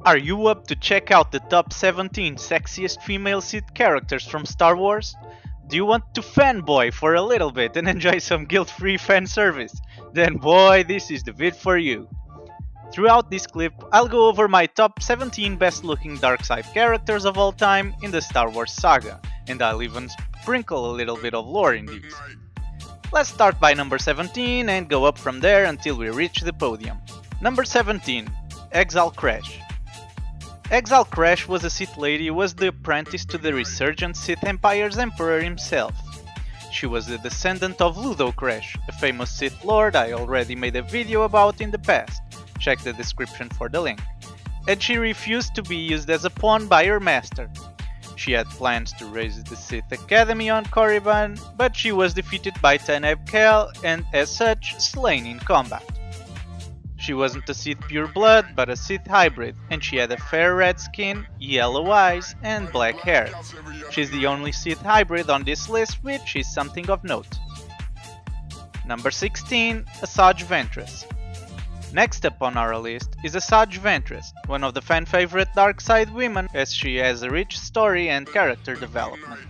Are you up to check out the top 17 sexiest female Sith characters from Star Wars? Do you want to fanboy for a little bit and enjoy some guilt-free fan service? Then boy, this is the vid for you. Throughout this clip, I'll go over my top 17 best looking dark side characters of all time in the Star Wars saga, and I'll even sprinkle a little bit of lore in these. Let's start by number 17 and go up from there until we reach the podium. Number 17. Exile Crash. Exile Crash was a Sith lady who was the apprentice to the resurgent Sith Empire's Emperor himself. She was the descendant of Kressh, a famous Sith Lord I already made a video about in the past, check the description for the link, and she refused to be used as a pawn by her master. She had plans to raise the Sith Academy on Korriban, but she was defeated by Taneb Kale and as such slain in combat. She wasn't a Sith pure blood, but a Sith hybrid, and she had a fair red skin, yellow eyes, and black hair. She's the only Sith hybrid on this list, which is something of note. Number 16. Asajj Ventress. Next up on our list is Asajj Ventress, one of the fan favorite dark side women, as she has a rich story and character development.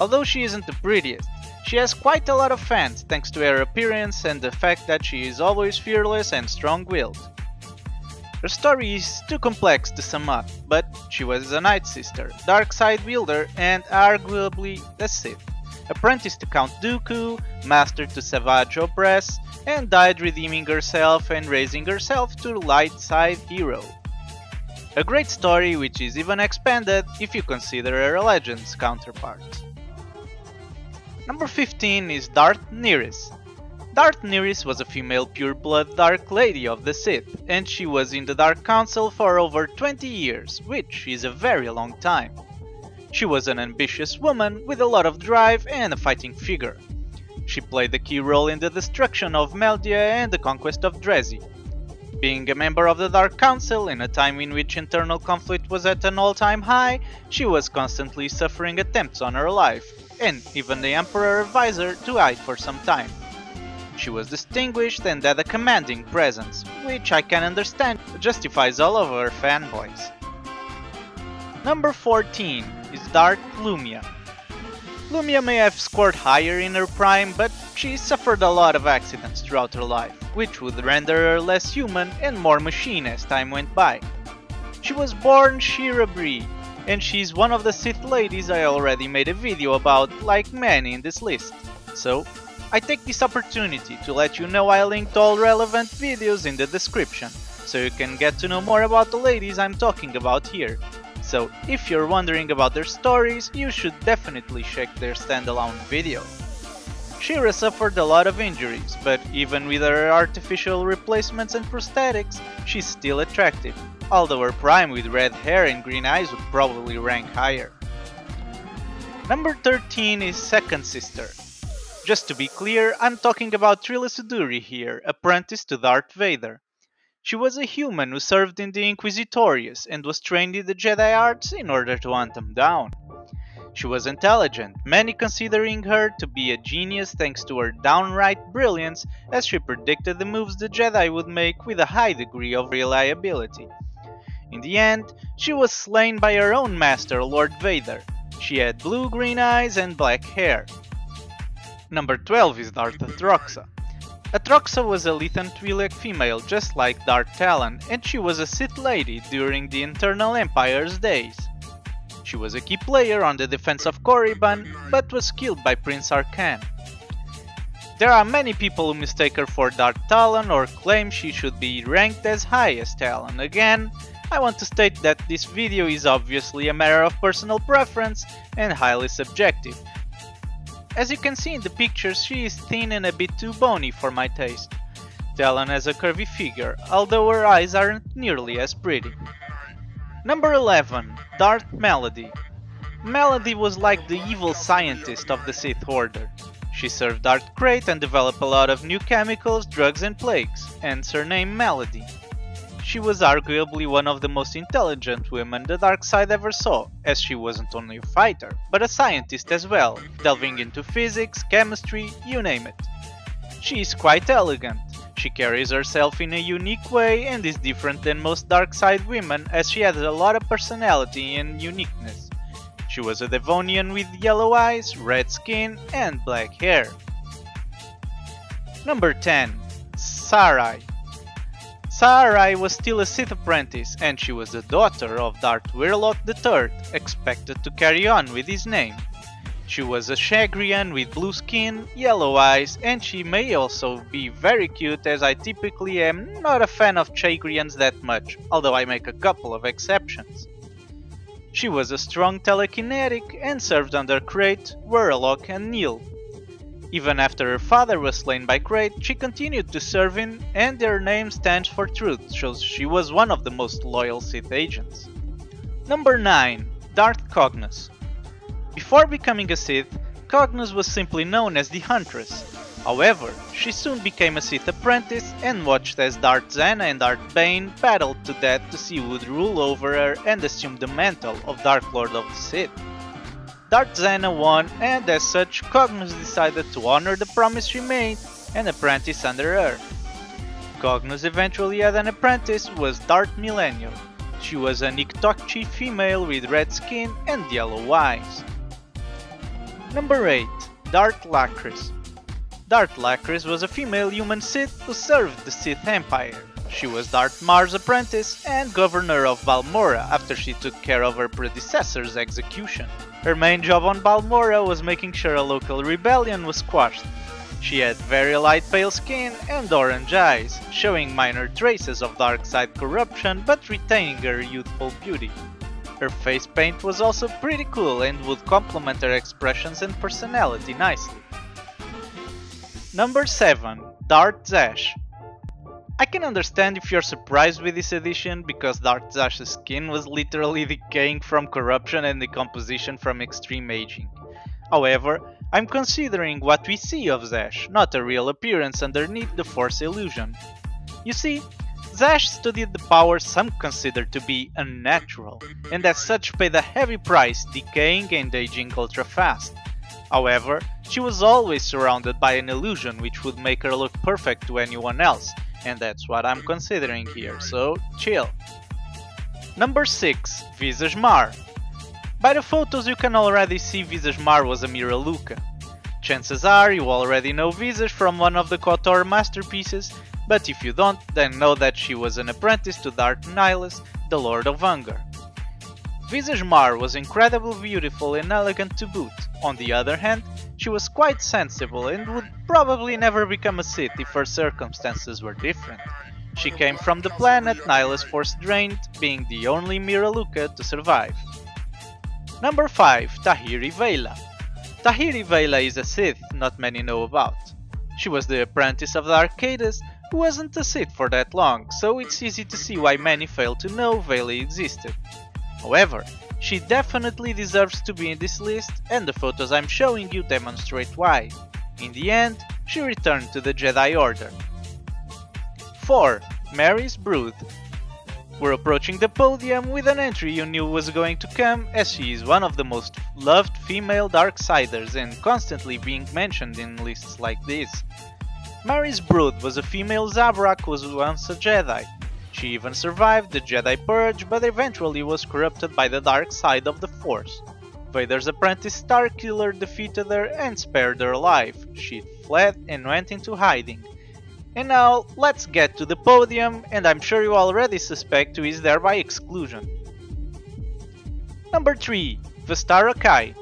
Although she isn't the prettiest, she has quite a lot of fans thanks to her appearance and the fact that she is always fearless and strong-willed. Her story is too complex to sum up, but she was a Night Sister, dark side wielder, and arguably a Sith. Apprenticed to Count Dooku, master to Savage Opress, and died redeeming herself and raising herself to light side hero. A great story which is even expanded if you consider her Legends counterpart. Number 15 is Darth Neiris. Darth Neiris was a female pure-blood Dark Lady of the Sith, and she was in the Dark Council for over 20 years, which is a very long time. She was an ambitious woman with a lot of drive and a fighting figure. She played a key role in the destruction of Meldia and the conquest of Drezi. Being a member of the Dark Council in a time in which internal conflict was at an all-time high, she was constantly suffering attempts on her life, and even the Emperor advised her to hide for some time. She was distinguished and had a commanding presence, which I can understand justifies all of her fanboys. Number 14 is Darth Lumia. Lumia may have scored higher in her prime, but she suffered a lot of accidents throughout her life, which would render her less human and more machine as time went by. She was born Shira Bree, and she's one of the Sith Ladies I already made a video about, like many in this list. So, I take this opportunity to let you know I linked all relevant videos in the description, so you can get to know more about the ladies I'm talking about here. So, if you're wondering about their stories, you should definitely check their standalone video. Shira suffered a lot of injuries, but even with her artificial replacements and prosthetics, she's still attractive, although her prime with red hair and green eyes would probably rank higher. Number 13 is Second Sister. Just to be clear, I'm talking about Trilla Suduri here, apprentice to Darth Vader. She was a human who served in the Inquisitorius and was trained in the Jedi arts in order to hunt them down. She was intelligent, many considering her to be a genius thanks to her downright brilliance, as she predicted the moves the Jedi would make with a high degree of reliability. In the end, she was slain by her own master, Lord Vader. She had blue-green eyes and black hair. Number 12 is Darth Atroxa. Atroxa was a Lethan Twi'lek female just like Darth Talon, and she was a Sith Lady during the Internal Empire's days. She was a key player on the defense of Korriban, but was killed by Prince Arkan. There are many people who mistake her for Darth Talon or claim she should be ranked as high as Talon. Again, I want to state that this video is obviously a matter of personal preference and highly subjective. As you can see in the pictures, she is thin and a bit too bony for my taste. Talon has a curvy figure, although her eyes aren't nearly as pretty. Number 11. Darth Melody. Melody was like the evil scientist of the Sith Order. She served Darth Krayt and developed a lot of new chemicals, drugs and plagues, hence her name Melody. She was arguably one of the most intelligent women the dark side ever saw, as she wasn't only a fighter, but a scientist as well, delving into physics, chemistry, you name it. She is quite elegant. She carries herself in a unique way and is different than most dark side women, as she has a lot of personality and uniqueness. She was a Devonian with yellow eyes, red skin and black hair. Number 10. Sarai. Sarai was still a Sith apprentice, and she was the daughter of Darth Warlock III, expected to carry on with his name. She was a Shagrian with blue skin, yellow eyes, and she may also be very cute, as I typically am not a fan of Shagrians that much, although I make a couple of exceptions. She was a strong telekinetic and served under Krayt, Warlock and Neil. Even after her father was slain by Krayt, she continued to serve him, and her name stands for truth, so she was one of the most loyal Sith agents. Number 9. Darth Cognus. Before becoming a Sith, Cognus was simply known as the Huntress. However, she soon became a Sith apprentice and watched as Darth Zannah and Darth Bane battled to death to see who would rule over her and assume the mantle of Dark Lord of the Sith. Darth Zannah won, and as such, Cognus decided to honor the promise she made and apprentice under her. Cognus eventually had an apprentice who was Darth Millennial. She was an Iktochi female with red skin and yellow eyes. Number 8. Darth Lacris. Darth Lacris was a female human Sith who served the Sith Empire. She was Darth Marr's apprentice and governor of Balmorra after she took care of her predecessor's execution. Her main job on Balmorra was making sure a local rebellion was quashed. She had very light pale skin and orange eyes, showing minor traces of dark side corruption but retaining her youthful beauty. Her face paint was also pretty cool and would complement her expressions and personality nicely. Number 7. Darth Zash. I can understand if you're surprised with this addition, because Darth Zash's skin was literally decaying from corruption and decomposition from extreme aging. However, I'm considering what we see of Zash, not a real appearance underneath the Force illusion. You see, Zash studied the power some consider to be unnatural, and as such paid a heavy price, decaying and aging ultra fast. However, she was always surrounded by an illusion which would make her look perfect to anyone else, and that's what I'm considering here, so chill. Number 6. Visage Marr. By the photos you can already see Visage Marr was a Miraluka. Chances are you already know Visage from one of the KOTOR masterpieces, but if you don't, then know that she was an apprentice to Darth Neiris, the Lord of Hunger. Visage Marr was incredibly beautiful and elegant to boot. On the other hand, she was quite sensible and would probably never become a Sith if her circumstances were different. She came from the planet Nihilus Force Drained, being the only Miraluka to survive. Number 5. Tahiri Veila. Tahiri Veila is a Sith not many know about. She was the apprentice of the Arcadus, who wasn't a Sith for that long, so it's easy to see why many failed to know Veila existed. However, she definitely deserves to be in this list, and the photos I'm showing you demonstrate why. In the end, she returned to the Jedi Order. 4. Mary's Brood. We're approaching the podium with an entry you knew was going to come, as she is one of the most loved female Darksiders and constantly being mentioned in lists like this. Mary's Brood was a female Zabrak who was once a Jedi. She even survived the Jedi Purge, but eventually was corrupted by the dark side of the Force. Vader's apprentice Starkiller defeated her and spared her life. She fled and went into hiding. And now, let's get to the podium, and I'm sure you already suspect who is there by exclusion. Number 3. Vestara Kai.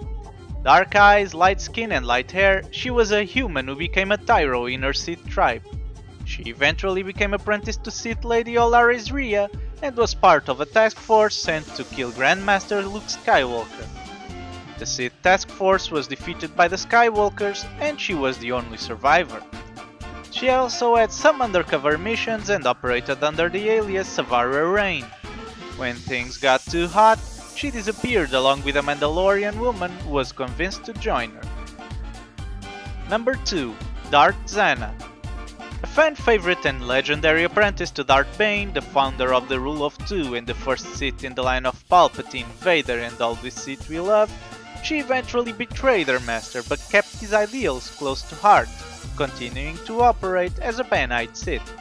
Dark eyes, light skin and light hair, she was a human who became a Tyro in her Sith tribe. She eventually became apprenticed to Sith Lady Olaris Rhea and was part of a task force sent to kill Grandmaster Luke Skywalker. The Sith task force was defeated by the Skywalkers and she was the only survivor. She also had some undercover missions and operated under the alias Savara Rain. When things got too hot, she disappeared along with a Mandalorian woman who was convinced to join her. Number 2. Darth Zannah. A fan favorite and legendary apprentice to Darth Bane, the founder of the Rule of Two and the first Sith in the line of Palpatine, Vader and all the Sith we love, She eventually betrayed her master but kept his ideals close to heart, continuing to operate as a Banite Sith.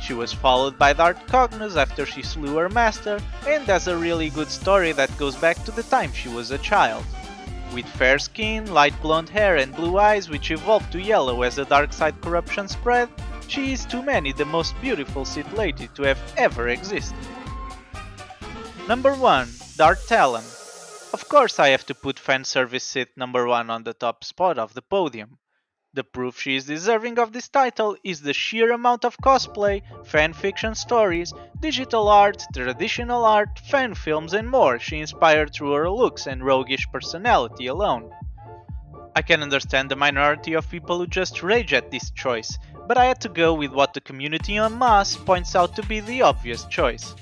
She was followed by Darth Cognus after she slew her master, and has a really good story that goes back to the time she was a child. With fair skin, light blonde hair and blue eyes which evolved to yellow as the dark side corruption spread, she is to many the most beautiful Sith Lady to have ever existed. Number 1. Darth Talon. Of course I have to put fanservice Sith number 1 on the top spot of the podium. The proof she is deserving of this title is the sheer amount of cosplay, fanfiction stories, digital art, traditional art, fan films and more she inspired through her looks and roguish personality alone. I can understand the minority of people who just rage at this choice, but I had to go with what the community en masse points out to be the obvious choice.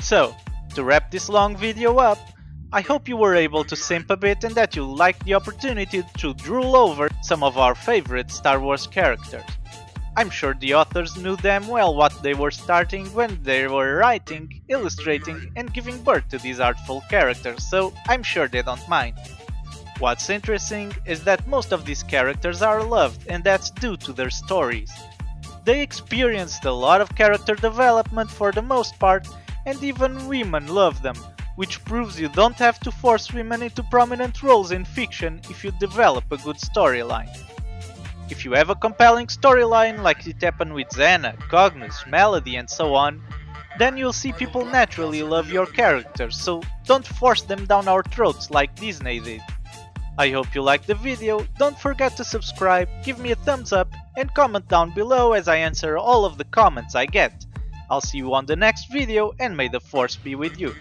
So, to wrap this long video up, I hope you were able to simp a bit and that you liked the opportunity to drool over some of our favorite Star Wars characters. I'm sure the authors knew damn well what they were starting when they were writing, illustrating and giving birth to these artful characters, so I'm sure they don't mind. What's interesting is that most of these characters are loved, and that's due to their stories. They experienced a lot of character development for the most part, and even women love them, which proves you don't have to force women into prominent roles in fiction if you develop a good storyline. If you have a compelling storyline like it happened with Zannah, Cognus, Melody and so on, then you'll see people naturally love your characters, so don't force them down our throats like Disney did. I hope you liked the video, don't forget to subscribe, give me a thumbs up and comment down below as I answer all of the comments I get. I'll see you on the next video and may the force be with you.